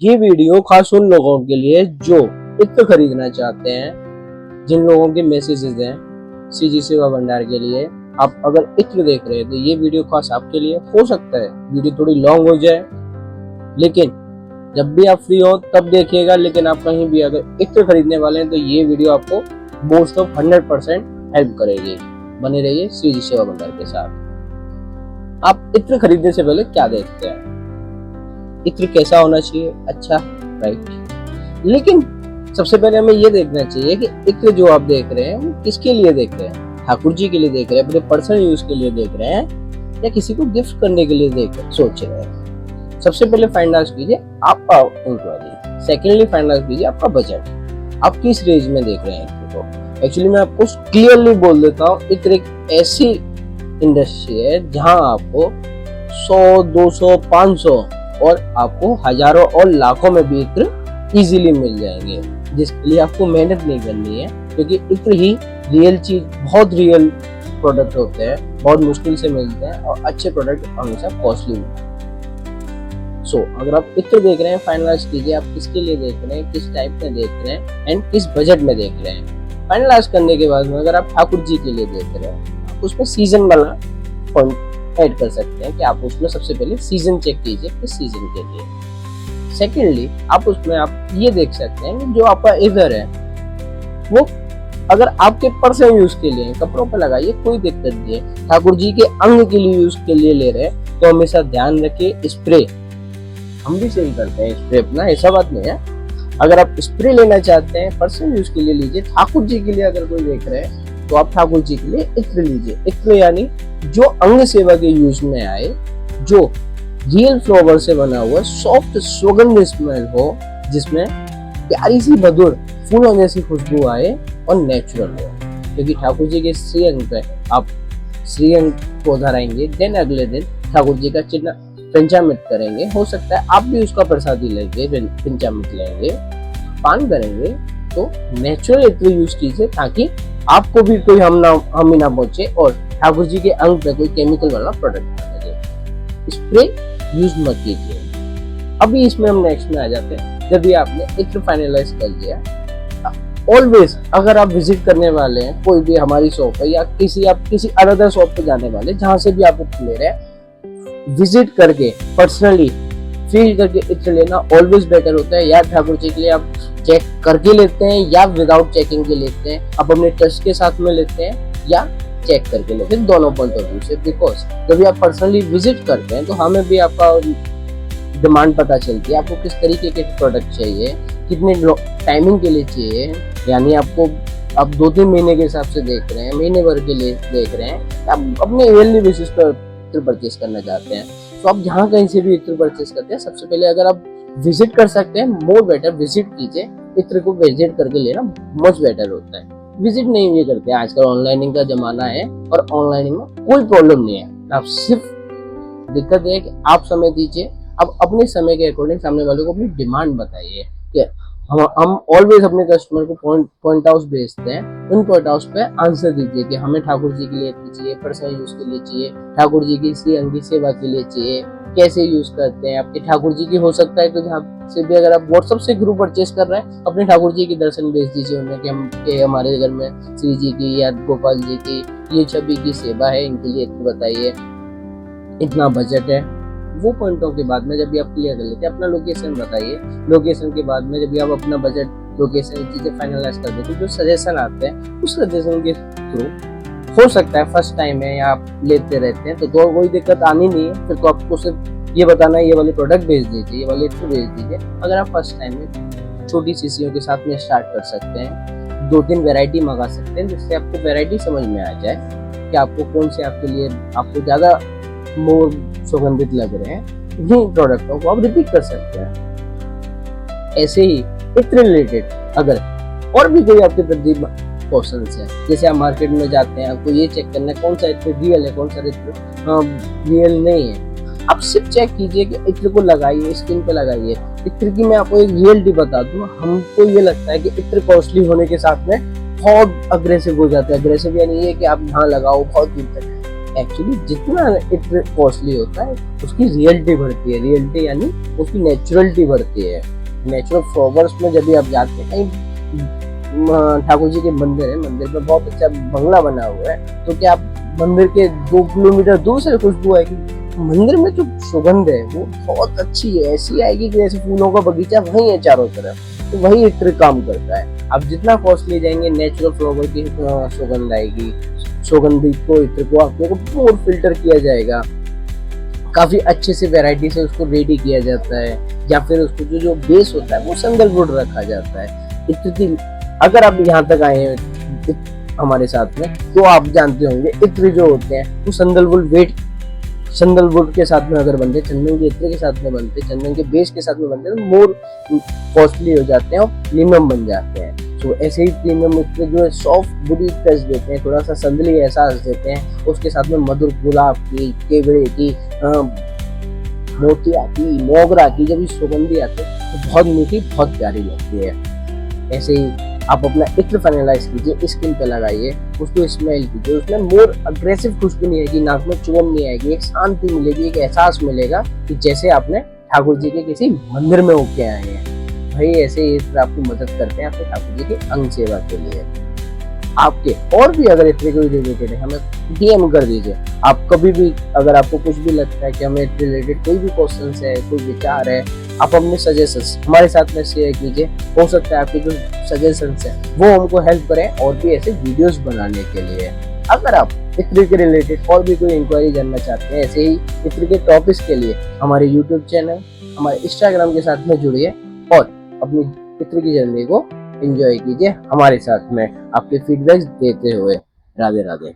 ये वीडियो खास उन लोगों के लिए जो इत्र खरीदना चाहते हैं, जिन लोगों के मैसेजेस हैं सीजी सेवा भंडार के लिए। आप अगर इत्र देख रहे हैं तो ये वीडियो खास आपके लिए। हो सकता है वीडियो थोड़ी लॉन्ग हो जाए, लेकिन जब भी आप फ्री हो तब देखिएगा। लेकिन आप कहीं भी अगर इत्र खरीदने वाले हैं तो ये वीडियो आपको मोस्ट ऑफ 100% हेल्प करेगी। बने रहिए सीजी सेवा भंडार के साथ। आप इत्र खरीदने से पहले क्या देखते हैं? इत्र कैसा होना चाहिए? अच्छा, राइट। लेकिन सबसे पहले हमें ये देखना चाहिए कि इत्र जो आप देख रहे हैं वो किसके लिए देख रहे हैं। ठाकुर जी के लिए देख रहे हैं, अपने पर्सनल यूज के लिए देख रहे हैं, या किसी को गिफ्ट करने के लिए सोच रहे हैं। सबसे पहले फाइंड आउट कीजिए आपका इंक्वायरी। सेकेंडली फाइंड आउट कीजिए आपका बजट। आप किस रेंज में देख रहे हैं इत्र को। एक्चुअली मैं आपको क्लियरली बोल देता हूँ, इत्र एक ऐसी इंडस्ट्री है जहाँ आपको 100, 200, 500 और आपको हजारों और लाखों में भी इत्र इजीली मिल जाएंगे, जिसके लिए आपको मेहनत नहीं करनी है। क्योंकि इत्र ही रियल चीज, बहुत रियल प्रोडक्ट होते हैं, बहुत मुश्किल से मिलते हैं और अच्छे प्रोडक्ट हमेशा कॉस्टली होते हैं। अगर आप इत्र देख रहे हैं, फाइनलाइज कीजिए आप किसके लिए देख रहे हैं, किस टाइप में देख रहे हैं एंड किस बजट में देख रहे हैं। फाइनलाइज करने के बाद में अगर आप ठाकुर जी के लिए देख रहे हैं, आप उसमें सीजन वाला पॉइंट ऐड कर सकते हैं कि आप उसमें सबसे पहले सीजन चेक कीजिए किस सीजन के लिए। सेकेंडली आप उसमें आप ये देख सकते हैं कि जो आपका इधर है वो अगर आपके पर्सनल यूज के लिए कपड़ों पर लगाइए, कोई दिक्कत नहीं है। ठाकुर जी के अंग के लिए यूज के लिए ले रहे हैं तो हमेशा ध्यान रखिए। स्प्रे हम भी सही करते हैं, स्प्रे अपना ऐसा बात नहीं है। अगर आप स्प्रे लेना चाहते हैं पर्सनल यूज के लिए लीजिए। ठाकुर जी के लिए अगर कोई देख रहे हैं तो आप ठाकुर जी के लिए इत्र लीजिए। इत्र यानी जो अंग सेवा के यूज में आए, जो रियल फ्लावर से बना हुआ सॉफ्ट सुगंध स्मेल हो, जिसमें प्यारी सी मधुर फूलों जैसी खुशबू आए और नेचुरल हो। क्योंकि ठाकुर जी के श्रीअंग पे आप श्रीअंग को धराएंगे, देन अगले दिन ठाकुर जी का चिन्ह पंचामृत करेंगे। हो सकता है आप भी उसका प्रसादी लेंगे, पंचामृत लेंगे, पान करेंगे। तो नेचुरल इत्र यूज कीजिए ताकि आपको भी कोई हम ही ना पहुंचे और ठाकुर जी के अंग पे कोई केमिकल वाला प्रोडक्ट ना लगे। स्प्रे यूज मत कीजिए। अभी इसमें हम नेक्स्ट में आ जाते हैं। जब भी आपने इत्र फाइनलाइज कर लिया, ऑलवेज अगर आप विजिट करने वाले हैं कोई भी हमारी शॉप है या आप किसी अदर शॉप पे जाने वाले, जहां से भी आप इत्र ले रहे हैं, विजिट करके पर्सनली फील करके इत्र लेना ऑलवेज बेटर होता है। या ठाकुर जी के लिए आप चेक करके लेते हैं या विदाउट चेकिंग के लेते हैं, आप अपने ट्रस्ट के साथ में लेते हैं या चेक करके लेते हैं, दोनों पॉइंट ऑफ व्यू से। बिकॉज जब आप पर्सनली विजिट करते हैं तो हमें भी आपका डिमांड पता चलती है, आपको किस तरीके के प्रोडक्ट चाहिए, कितने टाइमिंग के लिए चाहिए। यानी आपको आप 2-3 महीने के हिसाब से देख रहे हैं, महीने भर के लिए देख रहे हैं, आप अपने ईयरली बेसिस पर इत्र परचेस करना चाहते हैं। तो आप जहाँ कहीं से भी इत्र परचेस करते हैं, सबसे पहले अगर आप विजिट कर सकते हैं, मोर बेटर विजिट कीजिए। इत्र को विजिट करके लेना मच बेटर होता है। विजिट नहीं भी करते हैं, आजकल ऑनलाइनिंग का जमाना है और ऑनलाइनिंग में कोई प्रॉब्लम नहीं है। आप सिर्फ दिक्कत है कि आप समय दीजिए, आप अपने समय के अकॉर्डिंग सामने वाले को अपनी डिमांड बताइए। हम ऑलवेज अपने कस्टमर को पॉइंट हाउस भेजते हैं, उन पॉइंट हाउस पे आंसर दीजिए कि हमें ठाकुर जी के लिए चाहिए, पर्सनल यूज के लिए चाहिए, ठाकुर जी की श्री अंगी सेवा के लिए चाहिए, कैसे यूज करते हैं आपके ठाकुर जी की। हो सकता है तो जहाँ से भी अगर आप व्हाट्सएप से ग्रुप परचेस कर रहे हैं, अपने ठाकुर जी के दर्शन भेज दीजिए उन्हें कि हमारे घर में श्री जी की या गोपाल जी की ये छवि की सेवा है, इनके लिए इतना बताइए, इतना बजट है। वो पॉइंटों के बाद में जब भी आप क्लियर कर लेते हैं, अपना लोकेशन बताइए। लोकेशन के बाद में जब भी आप अपना बजट, लोकेशन, चीजें फाइनलाइज कर देते हैं, जो सजेशन आते हैं उस सजेशन के थ्रू, हो सकता है फर्स्ट टाइम है या आप लेते रहते हैं तो कोई दिक्कत आनी नहीं है। फिर तो आपको सिर्फ ये बताना है ये वाले प्रोडक्ट भेज दीजिए, ये वाले इत्र भेज दीजिए। अगर आप फर्स्ट टाइम में छोटी शीशियों के साथ में स्टार्ट कर सकते हैं, 2-3 वैरायटी मंगा सकते हैं, जिससे आपको वैरायटी समझ में आ जाए कि आपको कौन से आपके लिए आपको ज्यादा मोर सुगंधित लग रहे हैं। इन्हीं प्रोडक्टों को आप रिपीट कर सकते हैं। ऐसे ही इत्र रिलेटेड अगर और भी कोई आपके प्रति क्वेश्चन है, जैसे आप मार्केट में जाते हैं, आपको ये चेक करना है कौन सा इत्र रियल है, कौन सा इत्र रियल नहीं है। आप सिर्फ चेक कीजिए कि इत्र को लगाइए, स्किन पे लगाइए। इत्र की मैं आपको एक रियलिटी बता दूं, हमको ये लगता है कि इत्र कॉस्टली होने के साथ में बहुत अग्रेसिव हो जाते हैं। अग्रेसिव यानी ये कि आप यहाँ लगाओ बहुत दूर तक, एक्चुअली जितना इत्र कॉस्टली होता है उसकी रियलिटी बढ़ती है, रियलिटी यानी उसकी नेचुरलिटी बढ़ती है। नेचुरल फ्लावर्स में जब भी आप जाते हैं, कहीं ठाकुर जी के मंदिर है, मंदिर में बहुत अच्छा बंगला बना हुआ है, तो क्या आप मंदिर के 2 किलोमीटर दूर से खुशबू आएगी, मंदिर में जो सुगंध है वो बहुत अच्छी है, ऐसी आएगी कि जैसे फूलों का बगीचा वहीं है चारों तरफ। तो वही इत्र काम करता है। आप जितना कॉस्टली जाएंगे नेचुरल फ्लावर की सुगंध आएगी, सुगंधित को इत्र को आपको और फिल्टर किया जाएगा, काफी अच्छे से वैरायटी से उसको रेडी किया जाता है, या फिर उसको जो बेस होता है वो सैंडलवुड रखा जाता है। इत्र की अगर आप यहाँ तक आए हैं हमारे साथ में तो आप जानते होंगे इत्र जो होते हैं वो सैंडलवुड के साथ में अगर बनते, चंदन के इत्र के साथ में बनते, चंदन के बेस के साथ में बनते तो मोर कॉस्टली हो जाते हैं और प्रीमियम बन जाते हैं। तो ऐसे ही प्रीमियम इत्र जो है सॉफ्ट बुरी टच देते हैं, थोड़ा सा संदली एहसास देते हैं, उसके साथ में मधुर गुलाब की, केवड़े की, मोतिया की, मोगरा की जब ये सुगंधी आती है तो बहुत मीठी, बहुत प्यारी लगती है। ऐसे ही आप अपना इत्र फाइनलाइज कीजिए, स्किन पे लगाइए, उसको स्मेल कीजिए, उसमें मोर अग्रेसिव खुशबू नहीं आएगी, नाक में चुभन नहीं आएगी, एक शांति मिलेगी, एक एहसास मिलेगा कि जैसे आपने ठाकुर जी के किसी मंदिर में होके आए हैं। भाई ऐसे ही इत्र आपकी मदद करते हैं आपके ठाकुर जी की अंग सेवा के लिए। आपके और भी अगर इत्र के रिलेटेड है हमें डीएम कर दीजिए। आप कभी भी अगर आपको कुछ भी लगता है कि हमें रिलेटेड कोई भी क्वेश्चन है, कोई विचार है, आप अपने सजेशंस हमारे साथ में शेयर कीजिए। हो सकता है आपके जो सजेशंस है वो हमको हेल्प करें और भी ऐसे वीडियोस बनाने के लिए। अगर आप इत्र के रिलेटेड और भी कोई इंक्वायरी जानना चाहते हैं, ऐसे ही इत्र के टॉपिक्स के लिए हमारे यूट्यूब चैनल, हमारे इंस्टाग्राम के साथ में जुड़िए और अपनी इत्र की जर्नी को एंजॉय कीजिए हमारे साथ में, आपके फीडबैक्स देते हुए। राधे राधे।